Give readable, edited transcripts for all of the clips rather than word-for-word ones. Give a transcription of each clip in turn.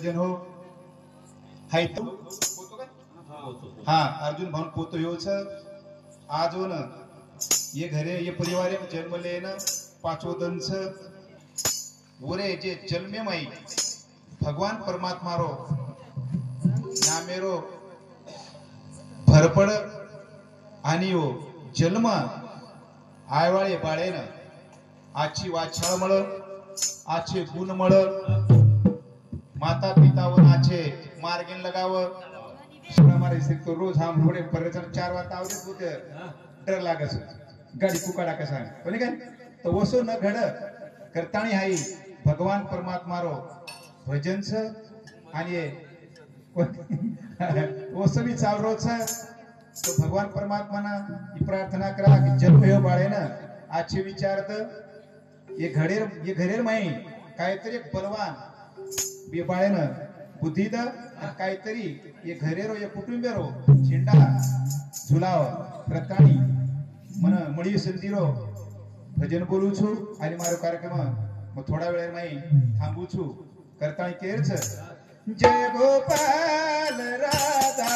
भक्तजन हो हाय तो हाँ अर्जुन भान पोतो यो छ आज हो न ये घरे ये परिवार जन्म ले न पाचो दन छ वरे जे जन्मे माई भगवान परमात्मा रो नामेरो भरपड आणि यो जन्म आयवाळे बाळेन आजची वाछाळ मळ आचे गुण मळ माता पितावर आचे मार्गेन लगाव मारे तो रोज हम थोडे पर्यटन 4 वाजता आवडत होते डर लागस गाडी कुकाडा कसा कोणी काय तो वसो न घड करताणी हाई भगवान परमात्मा रो भजन छ आणि वसवी चावरो छ तो भगवान परमात्मा ना प्रार्थना करा की जन्म हो बाळे ना आजचे विचारत ये घडेर माई काहीतरी बलवान बे बाळे ना बुद्धीद काहीतरी ये घरेरो ये कुटुंबेरो झेंडा झुलाव प्रताणी मन मळी संधीरो भजन बोलू छु आणि मारो कार्यक्रम मग थोडा वेळ माई थांबू छु करताणी केरच जय गोपाल राधा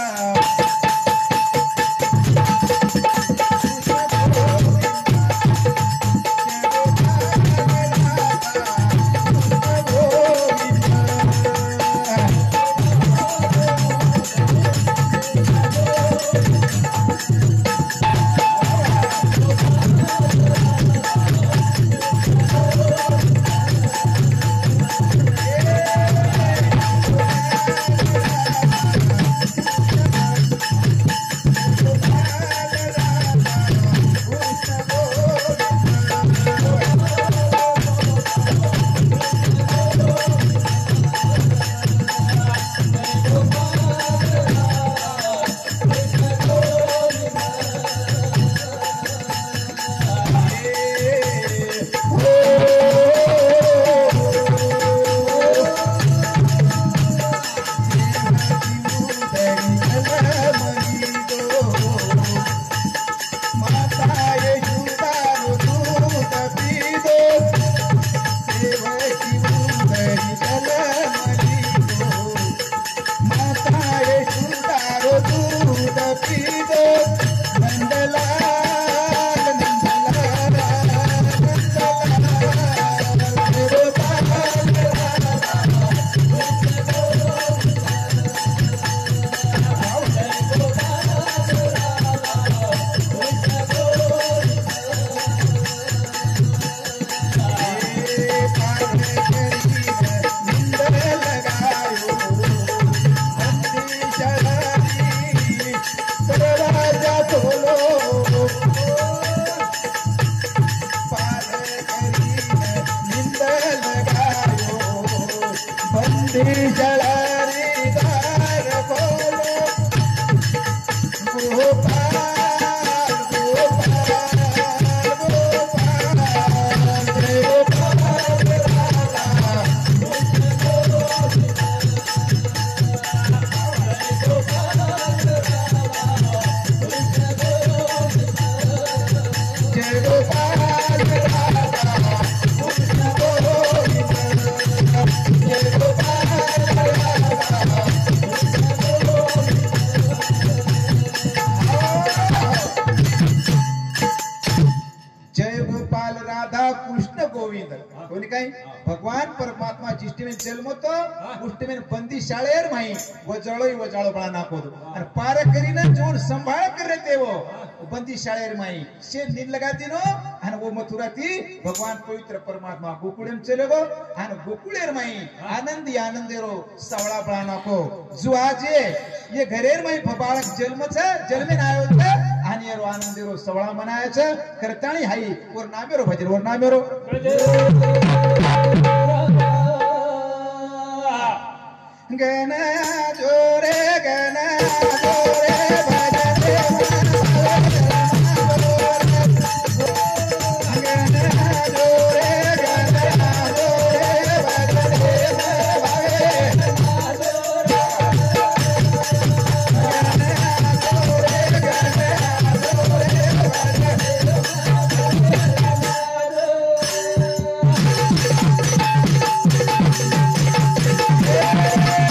भगवान परमात्मा जिष्टि में जन्म तो उष्टि में बंदी शाळेर माई वजाळो बळा नाकोदो आणि पार करीना जोन संभाळ करते वो बंदी शाळेर माई से नील लगाती नो आणि वो मथुराती भगवान पवित्र परमात्मा गोकुळेम चले गो आणि गोकुळेर माई आनंदेरो सवळा बळा नाको जो आजे ये घरेर माई फबाळक जन्मे नायो छ आणि येरो आनंदेरो सवळा मनायच करताणी हाई वर नामेरो भजन वर नामेरो गना जोरे Yeah.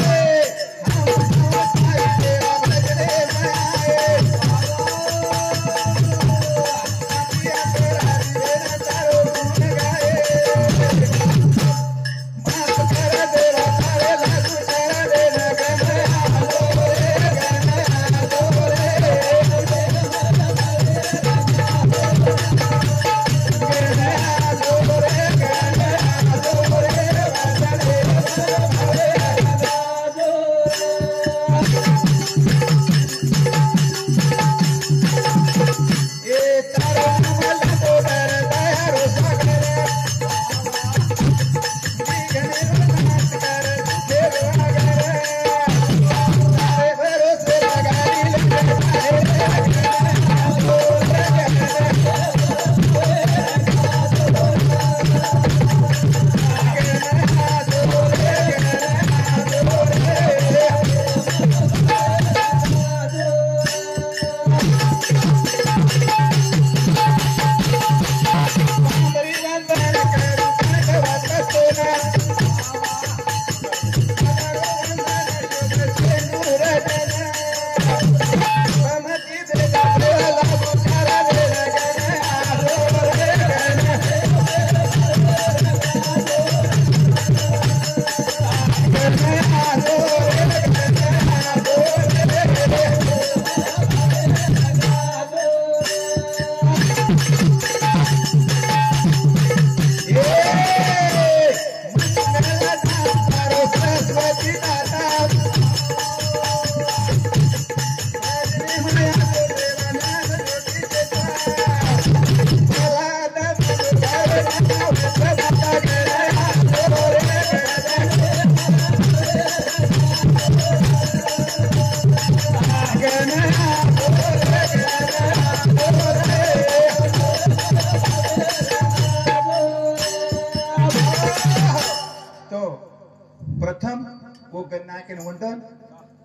प्रथम वो गणनायकन वंदन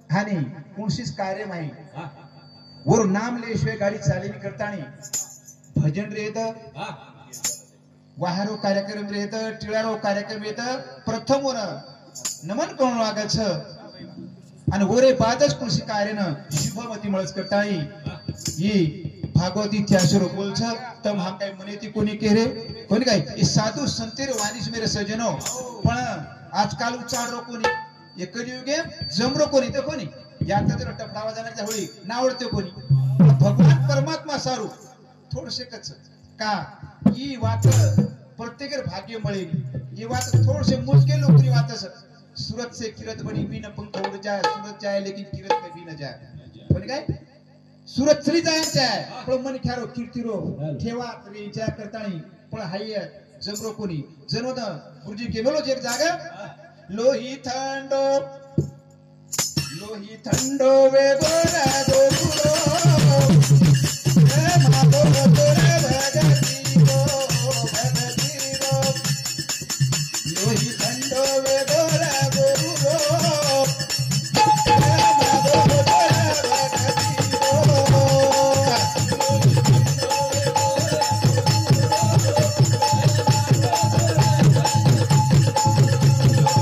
आणि कोणशीच कार्य नाही वर नाम लेशिवाय गाडी चालली करतानी भजन रे येत वाहारो कार्यक्रम रे येत टिळारो कार्यक्रम येत प्रथम वर नमन करून लागायचं आणि वरे बादच कोणशी कार्य न शुभमती मळच करतानी ही भागवत इतिहास रो बोलछ तम हम काय मने ती कोणी केरे कोणी काय ये साधू संतेर वानिस मेरे सजनो पण आजकाल उच्चार रो कोणी एक युगे जमरो कोणी ते कोणी यात तर टपडावा जाण्याच्या होळी नावडते कोणी भगवान परमात्मा सारू थोडसे कच का ही वात प्रत्येक भाग्य मिळेल ही वात थोडसे मुश्किल लोकरी वातस सूरत से किरत बनी भी न पंख उड़ जाए सूरत जाए लेकिन किरत में भी न जाए कोणी काय सूरत चली जायचं आहे पण मन ख्यारो कीर्तिरो ठेवा तरी विचार करतानी पण हाय जमरो कोणी जनो द गुरुजी केवलो जे जागा लोही थंडो वे गोरा गोरो ए मातो तोरे भगती गो लोही थंडो वे गोरा गोरो ए मातो तोरे भगती गो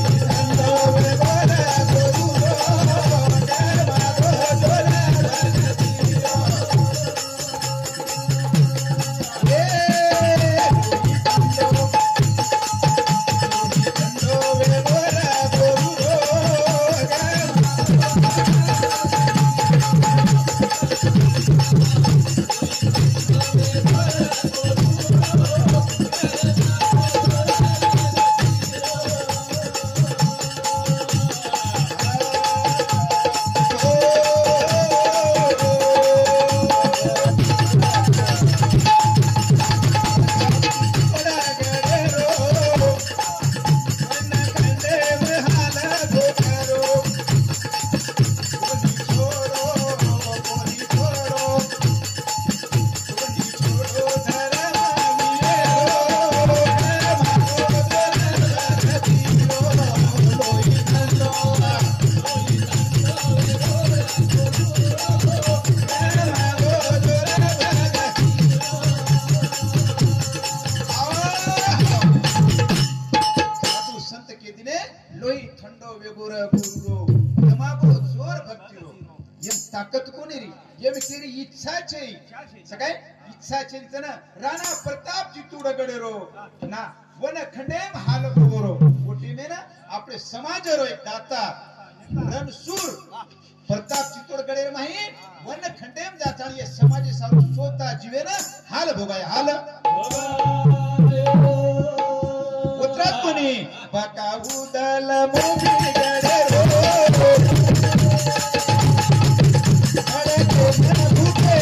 राणा प्रताप जी तुडगडेरो ना वन खंडेम हाल गोरो कोटी में ना आपले समाज रो एक दाता रणसूर प्रताप जी तुडगडेर माही वन खंडेम जाता ये समाज सारू सोता जीवे ना हाल भोगाय हाल उतरात कोणी बाकाउदल मोगी गडेरो अरे के भूखे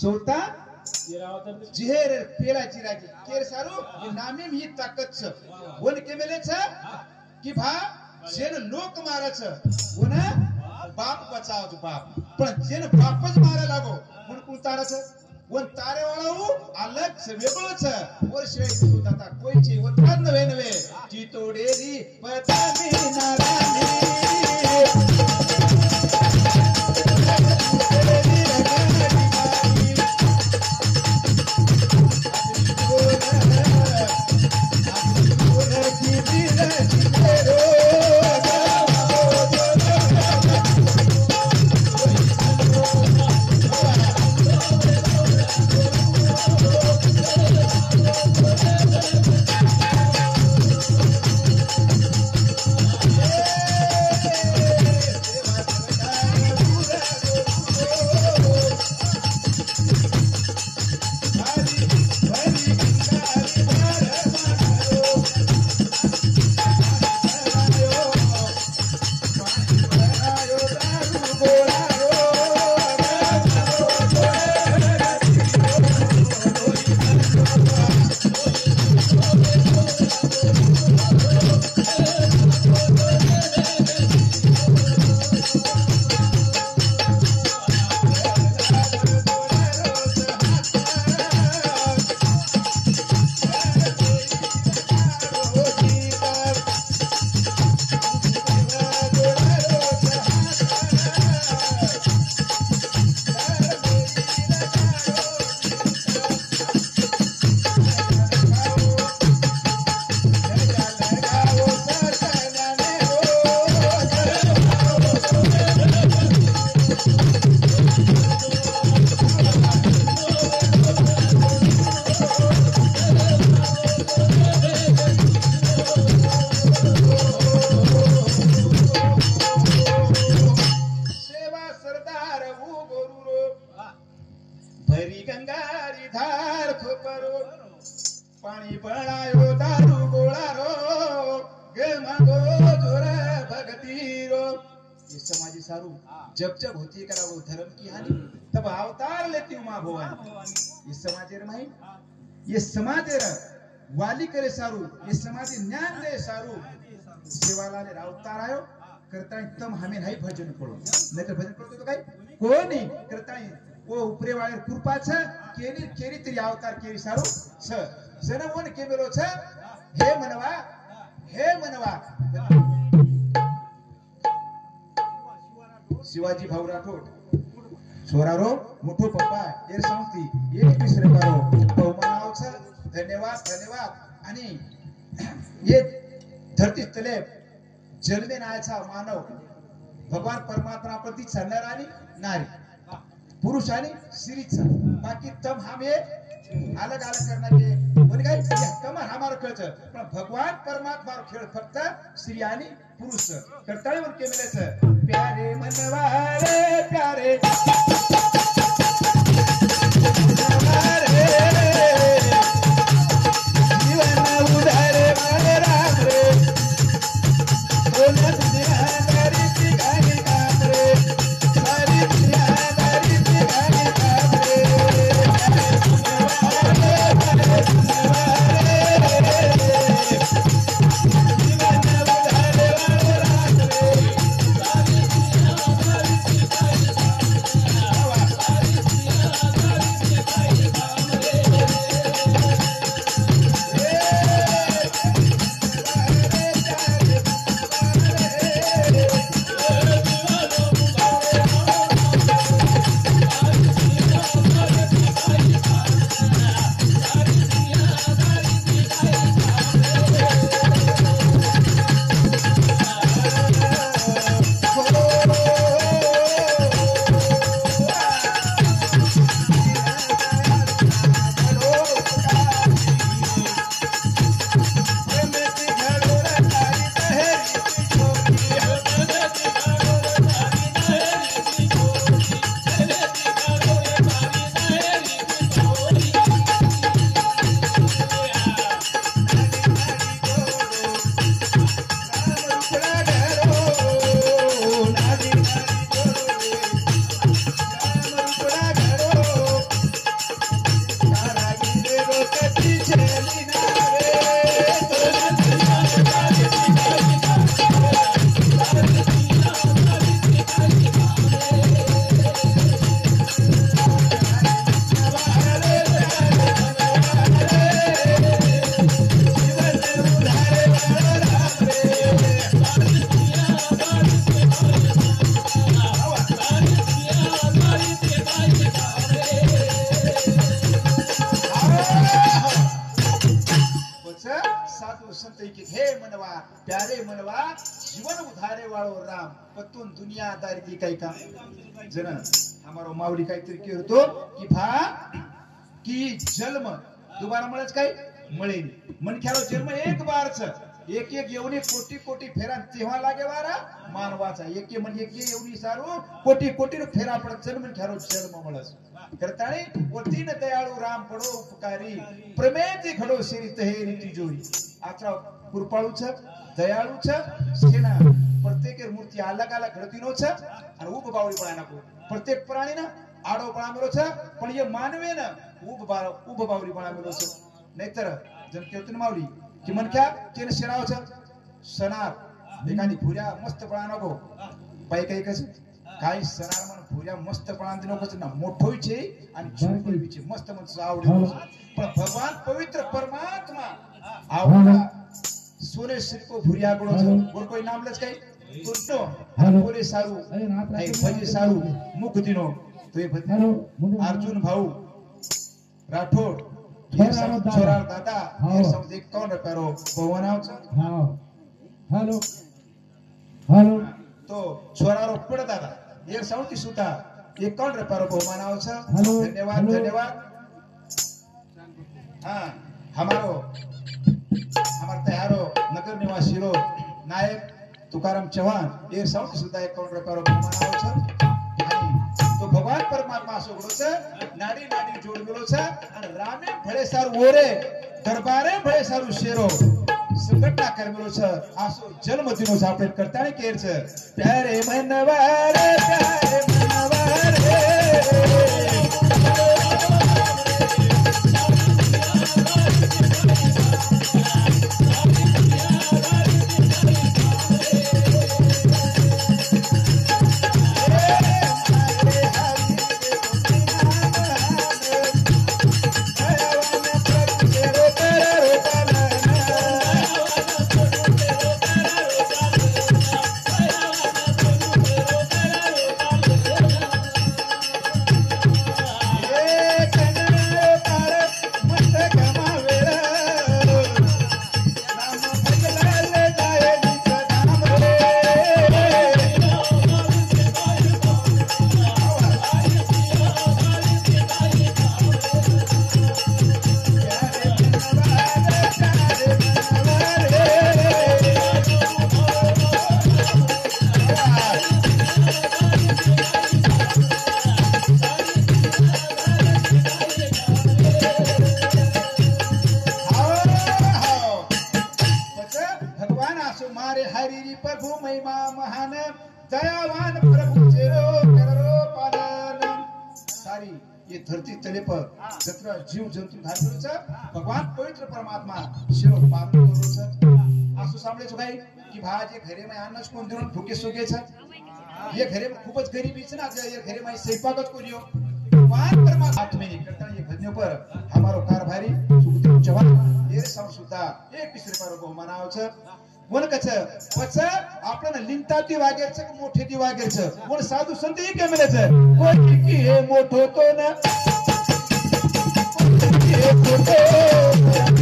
सोता जेर पेला चिरागी केर सारू ये नामे मी ताकत छ वन केमेले छ कि भा जेन लोक मारच वन बाप बचाव बाप पण जेन बापच मारा लागो वन कुल तारच वन तारे वाळाऊ अलग से वेगळो छ वर्ष सुताता कोई चे वत्रात नवे नवे चितोडेरी पतामी नाराणी Yeah. परो पाणी पळायो दारू गोळारो गे मागो जोर भगती रो ये समाजी सारू जब जब होती करावो धर्म की हानि तब अवतार लेती उमा भवानी ये समाजेर माही ये समाजेर वाली करे सारू ये समाजी ज्ञान दे सारू सेवालाले अवतार आयो करता तम हमें नहीं भजन करो नहीं तो भजन करतो तो काय कोणी करता ओ उपरे वाळे कृपा छ केली केली तरी अवतार केली सारू छ जन कोण केलो छ हे मनवा शिवाजी भाऊ राठोड छोरारो मोठो पप्पा ये सांगती ये तिसरे बारो बहुमानाव छ धन्यवाद आणि ये धरती तले जन्मे नायचा मानव भगवान परमात्मा प्रति नर आणि नारी पुरुष आणि स्त्रीचा बाकी तम हम ये अलग अलग करना के कोणी काय तम हमार खेळच पण भगवान परमात्मा खेळ फक्त स्त्री आणि पुरुष करताळीवर केलेच प्यारे मनवा रे प्यारे जीवन उधारे मारे राम रे दुनियादारी की काही का जन हमारो मावली काहीतरी करतो की भा की जन्म दुबारा मळच काय मळेन मनख्यारो जन्म एक बारच एक येवणी कोटी कोटी फेरा तेव्हा लागे वारा मानवाचा एक म्हणजे एक येवणी सारू कोटी कोटी फेरा पडत जन्म मनख्यारो जन्म मळस करताणी वतीन दयाळू राम पडो उपकारी प्रमेती खडो श्री तहेरी तिजोरी आत्रा कृपाळूच दयाळूच सेना प्रत्येक मूर्ति अलग अलग घडतीनो छ आणि उब बावळी पळा नको प्रत्येक प्राणी ना आडो पळा मिलो छ पण ये मानवे ना उब बावळी पळा मिलो छ नाहीतर जन कीर्तन मावली की मनक्या केन शिराव छ सनार एकानी भुऱ्या मस्त पळा नको बाई काही कस काही सनार मन भुऱ्या मस्त पळा नको ना मोठोईचे आणि छोटोईचे मस्त मस्त आवडे पण भगवान पवित्र परमात्मा आवडा सोने शिल्प भुरिया गुणो और कोई नाम लच काही तुटो बोले सारू नाही भजी सारू मुख दिनो तो ये अर्जुन भाऊ राठोड छोरा दादा ये समझे कौन करो भवनाव हेलो हेलो तो छोरा रो पड दादा ये सौती सुता ये कौन रे पारो भवनाव छ धन्यवाद धन्यवाद हां हमारो हमार तयारो नगर निवासी रो नायक तुकाराम चव्हाण ये सौती सुता एक कौन रे पारो भवनाव छ तो भगवान परमात्मा सोगडो छ नाडी नाडी जोड गेलो छ आणि રામે ભળે સારું ઓરે દરબારે ભળે સારું શેરો સંગઠના કરમેલો છે આસો જન્મદિનો છે આપણે કરતાણી કેર છે પ્યારે મનવારે दयावान प्रभु जेरो करो पालन सारी ये धरती तले पर जत्रा जीव जंतु धारलो छ भगवान पवित्र परमात्मा शिरो पालन करो छ आसु सांभळे છો भाई की भाजे घरे में अन्नच कोण देऊन भुके सोगे छ ये घरे में खूपच गरीबी छ ना ये घरे में स्वयंपाकच कोरियो भगवान परमात्मा आत्मे करता ये घरने पर हमारो कारभारी सुखदेव जवान ये सम सुद्धा 21 रुपया रो मनाव छ कोण कछ वच आपण लिंताती वागेर छ मोठे दी वागेर छ कोण साधू संत ही के मिले छ कोई की हे मोठो तो न ये फोटो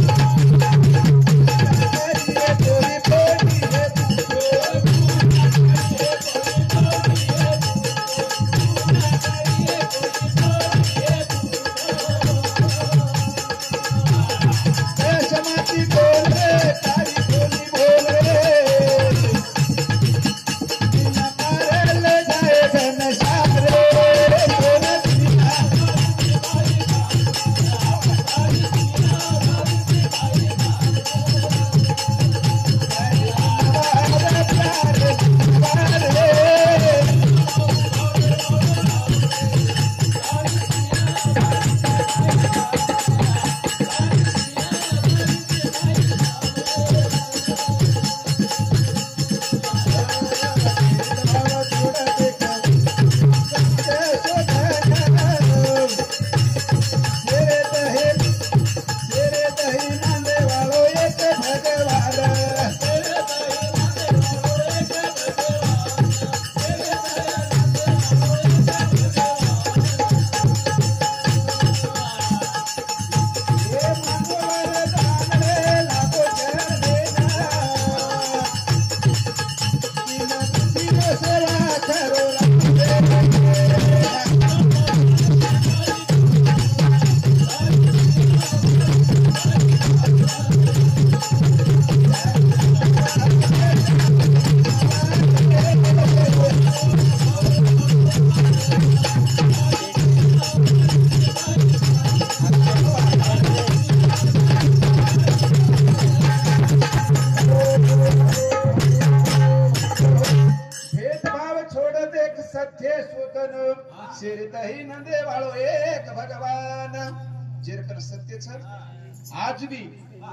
आज भी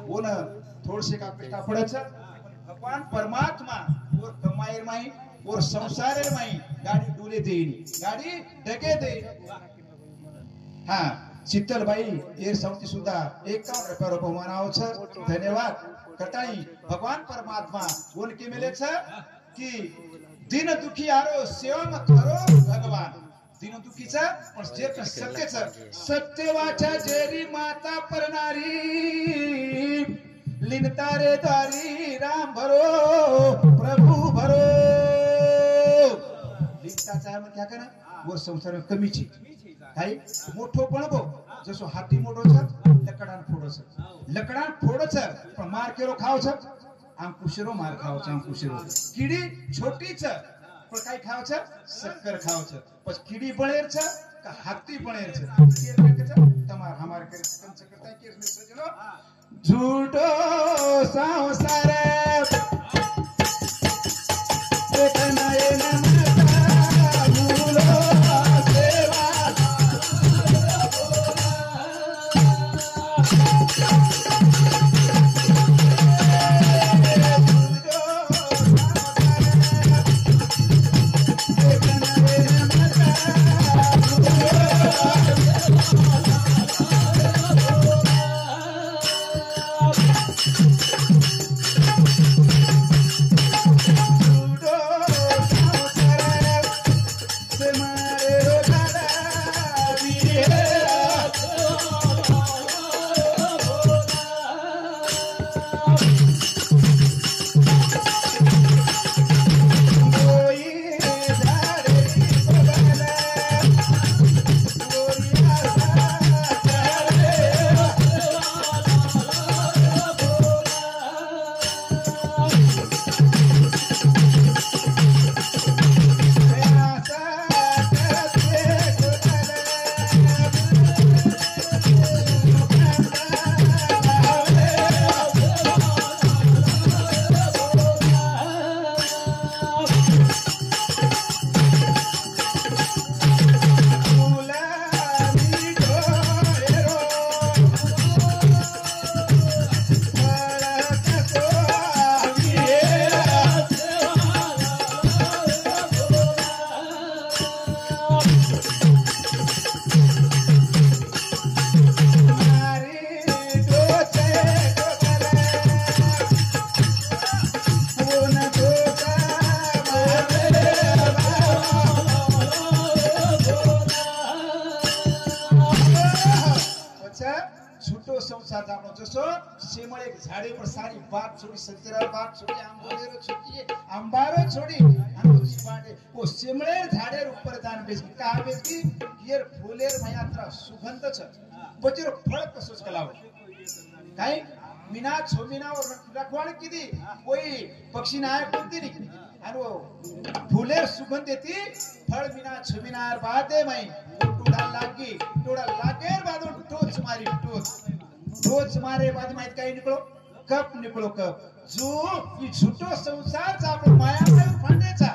वो न थोड़से का पेटा पड़े छ भगवान परमात्मा और कमाईर माई और संसारेर माई गाड़ी डुले देईनी गाड़ी डके दे हां शीतलबाई ये सौती सुद्धा 51 रुपया रो मनाव छ धन्यवाद कटाई भगवान परमात्मा उनके मिले छ कि दिन दुखियारो सेवा मत करो भगवान दिन दुखीचा पण जे सत्यच सत्य वाचा जेरी माता परनारी लिनतारे द्वारी राम भरो प्रभु भरो लिनताचा मग क्या करा वर संसार कमी छी काय मोठो पण गो जसो हाती मोठो छ लकडान फोडो छ लकडान फोडो छ पण मार केरो खाव छ आम कुशरो मार खाव छ आम कुशरो कीड़ी छोटी छ पण काय खाव छ शक्कर खाव छ પછી કીડી બળેર છે કે હાથી બળેર છે तमार हमार करे कंच करता केस में सजनो झूठो संसार एक नयन माता भूलो सेवा छूटो संसार आपनो जसो सेमळे झाडे पर सारी बात छोड़ी सतरा बात छोड़ी आंबोलेरो छोड़ी अंबारो छोड़ी अनु सुबाडे ओ सेमळे झाडे ऊपर दान बेसकी का बेसकी येर फुलेर मयात्रा सुगंध छ बचेरो फळ कसोच कलाव काय मीना छोमीना और रखवाण कीदी कोई पक्षी ना आए कोणती नी अनु फुलेर सुगंध देती फळ मीना छोमीना बादे मै टोड़ा लागे बादो टोच मारी टोच मारे बाद माहित काय निकलो कप जो ये झूठो संसार चा आपण मायामय फांडेचा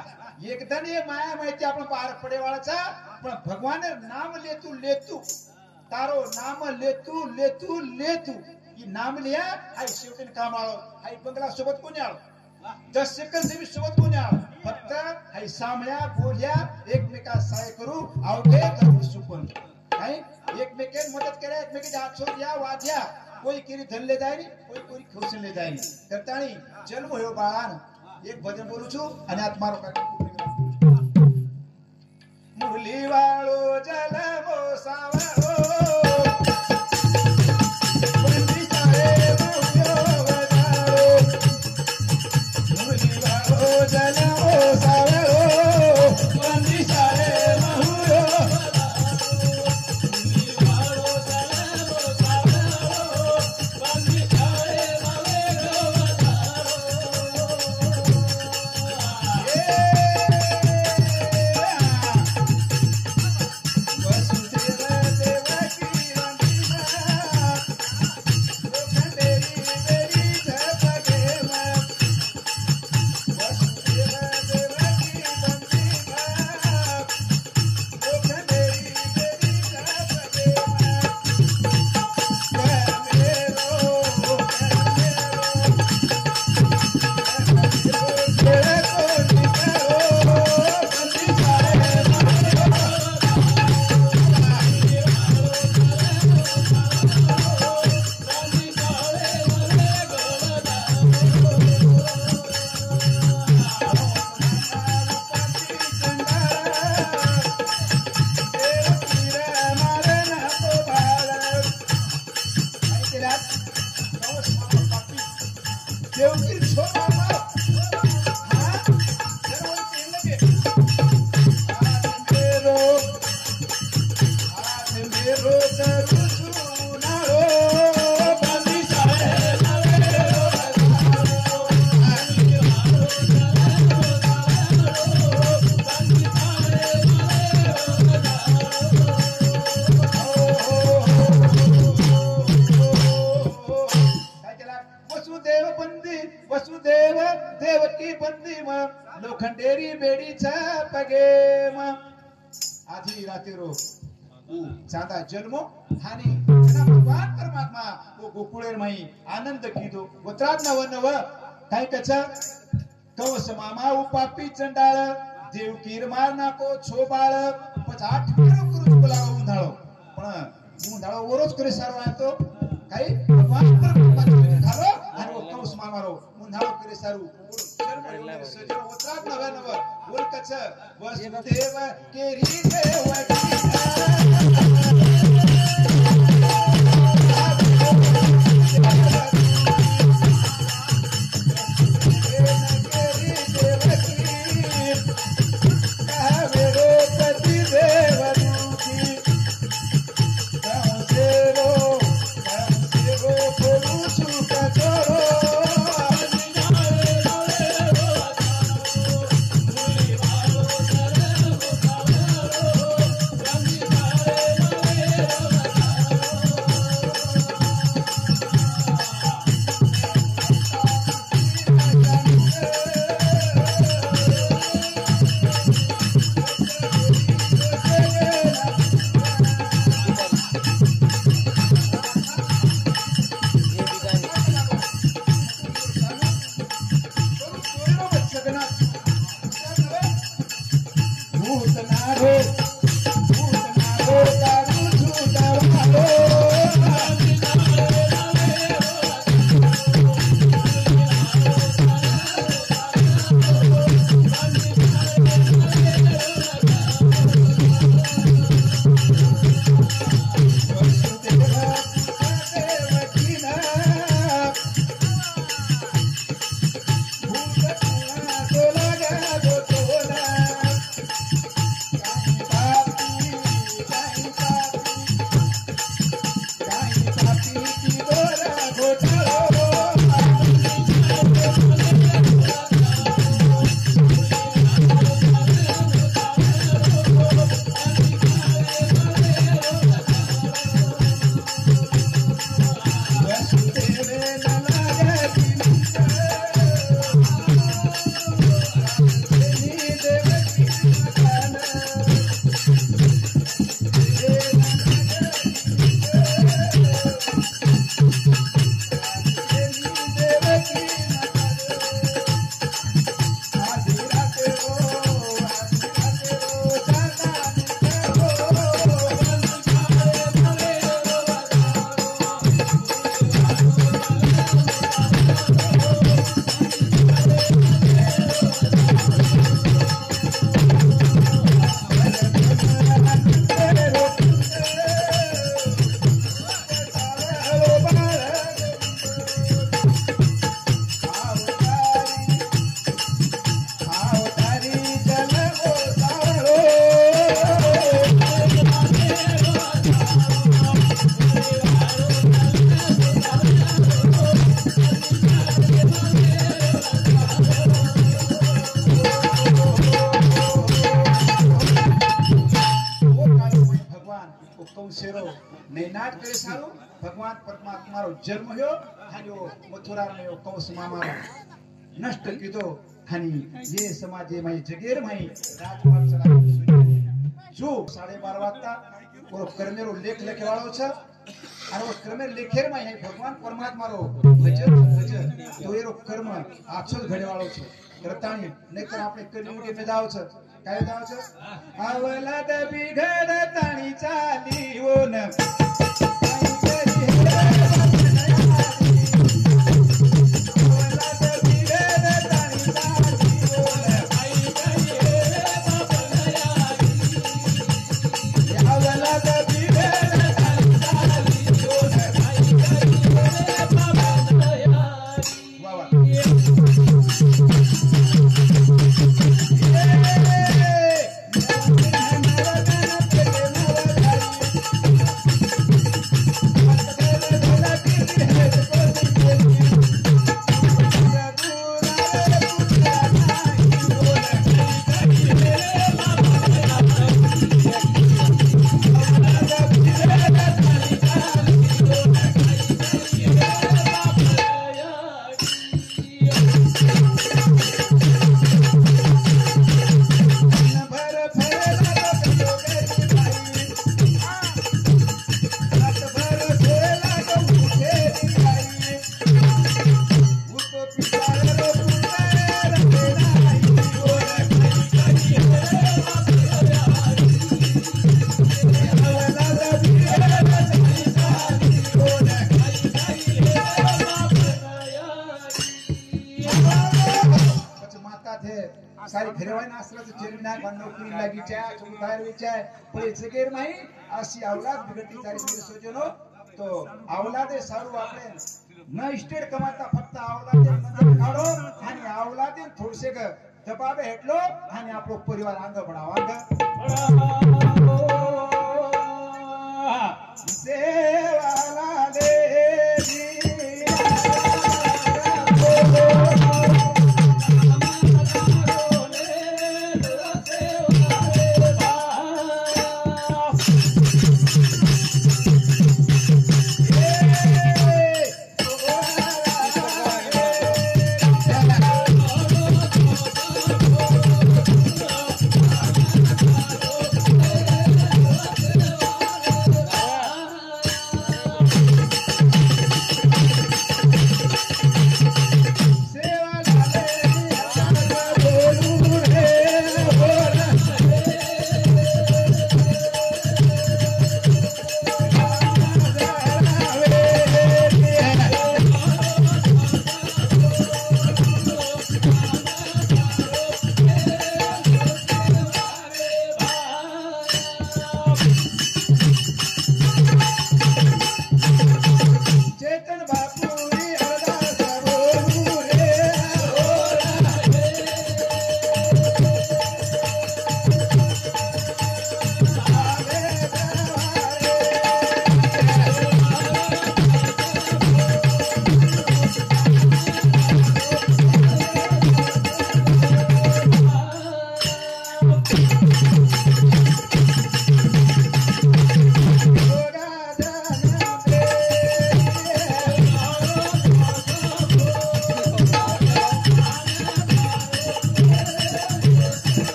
एकदन ये मायामय ते आपण पार पडे वाळाचा पण भगवान नाम लेतू तारो नाम लेतू ये नाम लिया आई शेवटीन काम आलो आई बंगला सोबत कोणी आलो 10 सेकंद सेवी सोबत कोणी आलो फक्त आई सामळ्या बोल्या एकमेका सहाय करू आवडे करू सुपन काय एकमेके मदत करे एकमेके हात सोड या वाद्या कोई किरी धनले जायनी कोई खोसले जायनी करताणी जन्म होयो बाळान एक भजन बोलू छु आणि आत मारो का मुरली वाळो जलमो सावळो वसुदेव बंदी वसुदेव देवकी बंदी मग लोखंडेरी बेडीचा पगेम आधी रात्री रो चांदा जन्मो हानी भगवान परमात्मा वो गोकुळेर माई आनंद कीधो गोत्रात नव नव काय कच कवस मामा उपापी चंडाळ देव कीर मार नाको छोबाळ पचाठ करू बोलाव उंधाळो पण उंधाळो वरोच करे सारवा तो काही भगवान परमात्मा खालो आणि वो कवस मामारो उंधाळो करे सारू सजो गोत्रात नव नव बोल कच वसुदेव केरी देवकी नैनाट करे सारू भगवान परमात्मा रो जन्म हो हानियो मथुरा में कौस मामा नष्ट कीधो हानि ये समाजे में जगेर में राजपाल चला जो 12:30 वाजता वो कर्मेरो लेख लेखे वाळो छ आणि वो कर्मे लेखेर में है भगवान परमात्मा रो भजन भजन तो एरो कर्म आचल घडे वाळो छ करतानी नहीतर आपले कलियुगे में जाव छ काय जाव छ आवलाद बिघड ताणी चाली हो न सारी घरेवाय नासराचं चेरविना का नोकरी लागीच्या चुमकार विचाय पैसे गेर माही अशी औलाद बिगटी सारी मेरे सोजनो तो औलादे सारू आपले न इस्टेट कमाता फक्त औलादे नजर काढो आणि औलादे थोडसे दबावे हेटलो आणि आपलो परिवार अंग बढावा सेवाला दे